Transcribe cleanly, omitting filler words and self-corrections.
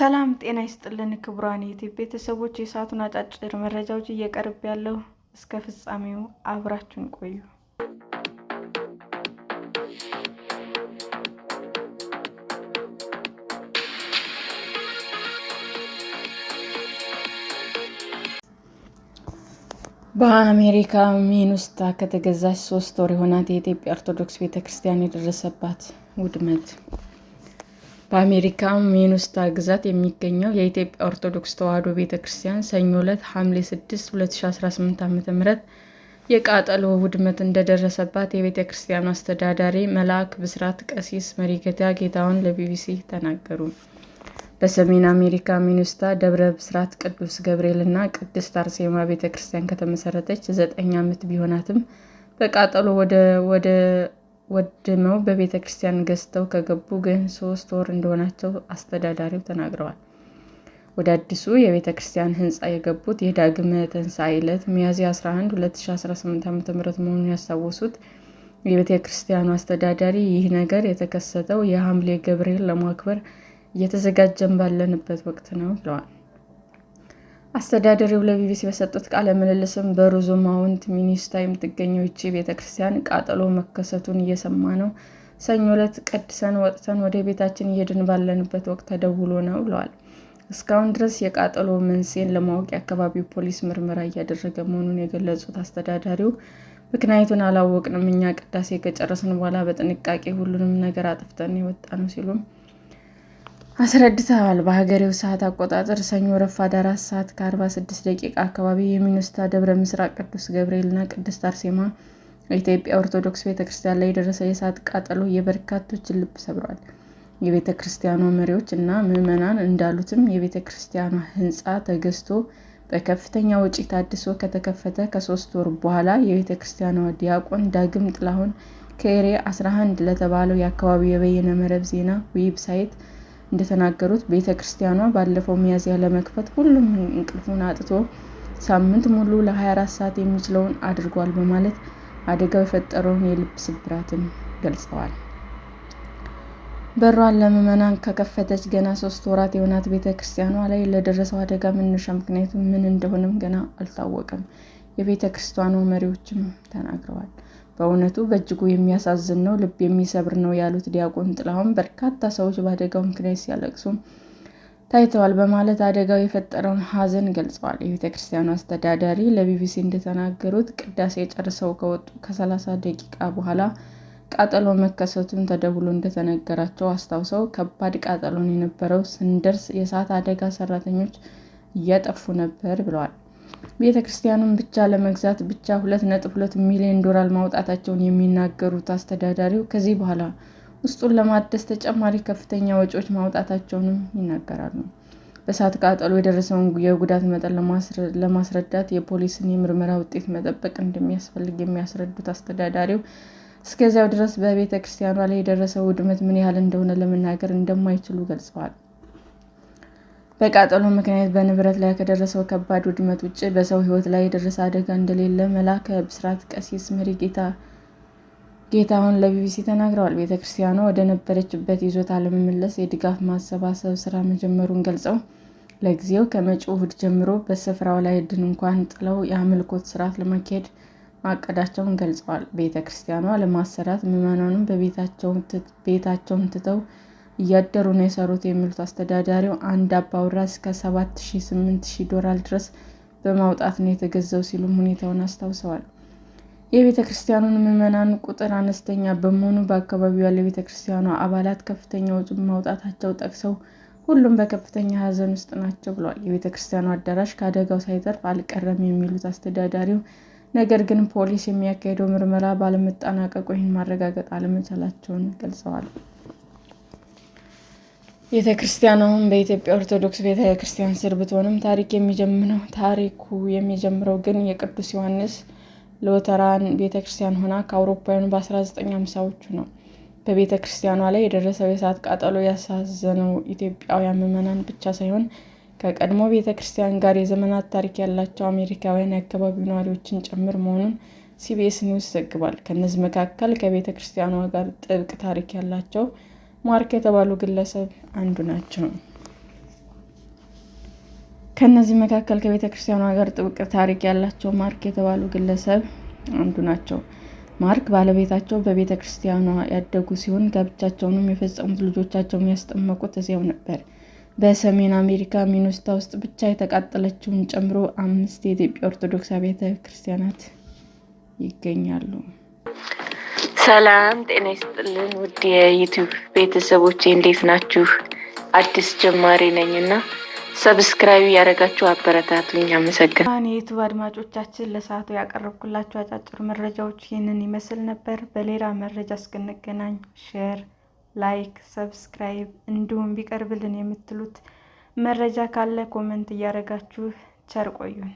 ሰላም ጤና ይስጥልን ክቡራን የዩቲዩብ ቤተሰቦች፣ የሰዓቱን አጫጭር መረጃዎች እየቀርብ ያለው እስከ ፍጻሜው አብራችሁን ቆዩ። በአሜሪካ ሚኒሶታ ከተገዛች 3 ወር የሆናት የኢትዮጵያ ኦርቶዶክስ ቤተክርስቲያን የደረሰባት ውድመት። በአሜሪካ ሚኒሶታ ግዛት የሚገኘው የኢትዮጵያ ኦርቶዶክስ ተዋሕዶ ቤተክርስቲያን ሰኞ ዕለት ሐምሌ 6, 2018 ዓ.ም የቃጠሎ ውድመት እንደደረሰባት የቤተክርስቲያኑ አስተዳዳሪ መልአከ ብስራት ቀሲስ መሪጌታ ጌታሁን ለቢቢሲ ተናገሩ። በሰሜን አሜሪካ ሚኒሶታ ደብረ ብስራት ቅዱስ ገብርኤል እና ቅድስት አርሴማ ቤተክርስቲያን ከተመሰረተች 9 ዓመት ቢሆናትም በቃጠሎ ወድመው በቤተክርስቲያን ገዝተው ከገቡ ግን 3 ወር እንደሆናቸው አስተዳዳሪው ተናግረዋል። ወደ አዲሱ የቤተክርስቲያን ሕንፃ የገቡት የዳግመ ትንሣኤ ዕለት ሚያዝያ 11, 2018 ዓ.ም መሆኑን ያስታወሱት የቤተክርስቲያኑ አስተዳዳሪ ይህ ነገር የተከሰተው የሐምሌ ገብርኤል ለማክበር እየተዘጋጀን ባለንበት ወቅት ነው ብለዋል። አስተዳዳሪው ለቢቢሲ በሰጡት ቃለ ምልልስም በሮዝማውንት ሚኒሶታ የምትገኘው ይህች ቤተክርስቲያን ቃጠሎ መከሰቱን እየሰማ ነው። ሰኞ ዕለት ቀድሰን ወጥተን ወደ ቤታችን እየሄድን ባለንበት ወቅት ተደውሎ ነው ብለዋል። እስካሁን ድረስ የቃጠሎ መንስኤን ለማወቅ የአካባቢው ፖሊስ ምርመራ እያደረገ መሆኑን የገለጹት አስተዳዳሪው ምክንያቱን አላወቅንም፣ እኛ ቅዳሴ ከጨረስን በኋላ በጥንቃቄ ሁሉንም ነገር አጥፍተን የወጣነው ሲሉም አስረድተዋል። በሀገሬው ሰዓት አቆጣጠር ሰኞ ረፋድ 4:46 አካባቢ የሚኒሶታ ደብረ ምስራቅ ቅዱስ ገብርኤል እና ቅድስት አርሴማ የኢትዮጵያ ኦርቶዶክስ ቤተክርስቲያን ላይ የደረሰ የእሳት ቃጠሎ የበርካቶችን ልብ ሰብሯል። የቤተክርስቲያኗ መሪዎች እና ምዕመናን እንዳሉትም የቤተክርስቲያኗ ሕንፃ ተገዝቶ በከፍተኛ ወጪ ታድሶ ከተከፈተ ከ3 ወር በኋላ የቤተክርስቲያኗ ዲያቆን ዳግም ጥላሁን ከኤሬ 11 ለተባለው የአካባቢው የበይነ መረብ ዜና ዌብሳይት እንደተናገሩት ቤተክርስቲያኗ ባለፈው ሚያዝያ ለመክፈት ሁሉም እንቅልፉን አጥቶ ሳምንት ሙሉ ለ24 ሰዓት የሚችለውን አድርጓል በማለት አደጋው የፈጠረውን የልብ ስብራትን ገልጸዋል። በሯን ለምዕመናን ከከፈተች ገና 3 ወራት የሆናት ቤተክርስቲያኗ ላይ ለደረሰው አደጋ መነሻ ምክንያቱ ምን እንደሆነም ገና አልታወቀም። የቤተክርስቲያኗ መሪዎችም ተናግረዋል። በእውነቱ በእጅጉ የሚያሳዝን ነው፣ ልብ የሚሰብር ነው ያሉት ዲያቆን ጥላሁን በርካታ ሰዎች በአደጋው ምክንያት ሲያለቅሱ ታይተዋል በማለት አደጋው የፈጠረውን ሐዘን ገልጸዋል። የቤተክርስቲያኑ አስተዳዳሪ ለቢቢሲ እንደተናገሩት ቅዳሴ ጨርሰው ከወጡ ከ30 ደቂቃ በኋላ ቃጠሎ መከሰቱን ተደውሎ እንደተነገራቸው አስታውሰው ከባድ ቃጠሎን የነበረው ስንደርስ የእሳት አደጋ ሰራተኞች እያጠፉ ነበር ብለዋል። ቤተክርስቲያኑን ብቻ ለመግዛት ብቻ $2.2 ሚሊዮን ማውጣታቸውን የሚናገሩት አስተዳዳሪው ከዚህ በኋላ ውስጡን ለማደስ ተጨማሪ ከፍተኛ ወጪዎች ማውጣታቸውንም ይናገራሉ። በእሳት ቃጠሎ የደረሰውን የጉዳት መጠን ለማስረዳት የፖሊስን የምርመራ ውጤት መጠበቅ እንደሚያስፈልግ የሚያስረዱት አስተዳዳሪው እስከዚያው ድረስ በቤተክርስቲያኗ ላይ የደረሰው ውድመት ምን ያህል እንደሆነ ለመናገር እንደማይችሉ ገልጸዋል። በቃጠሎ ምክንያት በንብረት ላይ ከደረሰው ከባድ ውድመት ውጭ በሰው ሕይወት ላይ የደረሰ አደጋ እንደሌለ መልአከ ብስራት ቀሲስ መሪጌታ ጌታሁን ለቢቢሲ ተናግረዋል። ቤተክርስቲያኗ ወደ ነበረችበት ይዞታ ለመመለስ የድጋፍ ማሰባሰብ ስራ መጀመሩን ገልጸው ለጊዜው ከመጪው እሁድ ጀምሮ በስፍራው ላይ ድንኳን ጥለው የአምልኮት ስርዓት ለማካሄድ ማቀዳቸውን ገልጸዋል። ቤተክርስቲያኗ ለማሰራት ምዕመናኑን ቤታቸውን ትተው እያደሩ ነው የሰሩት የሚሉት አስተዳዳሪው አንድ አባወራ እስከ $7,000–8,000 ድረስ በማውጣት ነው የተገዛው ሲሉም ሁኔታውን አስታውሰዋል። የቤተክርስቲያኑን ምዕመናን ቁጥር አነስተኛ በመሆኑ በአካባቢው ያሉ የቤተክርስቲያኗ አባላት ከፍተኛ ወጪ ማውጣታቸው ጠቅሰው ሁሉም በከፍተኛ ሐዘን ውስጥ ናቸው ብለዋል። የቤተክርስቲያኑ አዳራሽ ከአደጋው ሳይተርፍ አልቀረም የሚሉት አስተዳዳሪው ነገር ግን ፖሊስ የሚያካሄደው ምርመራ ባለመጠናቀቁ ይህን ማረጋገጥ አለመቻላቸውን ገልጸዋል። ቤተክርስቲያኗም በኢትዮጵያ ኦርቶዶክስ ቤተክርስቲያን ስር ብትሆንም ታሪኩ የሚጀምረው ግን የቅዱስ ዮሐንስ ሉተራን ቤተክርስቲያን ሆና ከአውሮፓውያኑ በ1950ዎቹ ነው። በቤተክርስቲያኗ ላይ የደረሰው የእሳት ቃጠሎ ያሳዘነው ኢትዮጵያውያን ምዕመናን ብቻ ሳይሆን ከቀድሞ ቤተክርስቲያን ጋር የዘመናት ታሪክ ያላቸው አሜሪካውያን የአካባቢው ነዋሪዎችን ጭምር መሆኑን ሲቢኤስ ኒውስ ዘግቧል። ከእነዚህ መካከል ከቤተክርስቲያኗ ጋር ጥብቅ ታሪክ ያላቸው ማርክ የተባሉ ግለሰብ አንዱ ናቸው። ከእነዚህ መካከል ከቤተ ክርስቲያኗ ጋር ጥብቅ ታሪክ ያላቸው ማርክ የተባሉ ግለሰብ አንዱ ናቸው። ማርክ ባለቤታቸው በቤተ ክርስቲያኗ ያደጉ ሲሆን ጋብቻቸውንም የፈጸሙት ልጆቻቸውን ያስጠመቁት እዚያው ነበር። በሰሜን አሜሪካ ሚኒሶታ ውስጥ ብቻ የተቃጠለችውን ጨምሮ 5 የኢትዮጵያ ኦርቶዶክስ አብያተ ክርስቲያናት ይገኛሉ። ሰላም ጤና ይስጥልን ውድ የዩቲዩብ ቤተሰቦቼ እንዴት ናችሁ? አዲስ ጀማሪ ነኝና ሰብስክራይብ ያደረጋችሁ አበረታቱኝ። አመሰግናለሁ። የዩቲዩብ አድማጮቻችን ለሰዓቱ ያቀረብኩላችሁ አጫጭር መረጃዎች ይህንን ይመስል ነበር። በሌላ መረጃ እስክንገናኝ ሼር፣ ላይክ፣ ሰብስክራይብ እንዲሁም ቢቀርብልን የምትሉት መረጃ ካለ ኮሜንት እያደረጋችሁ ቸር ቆዩን።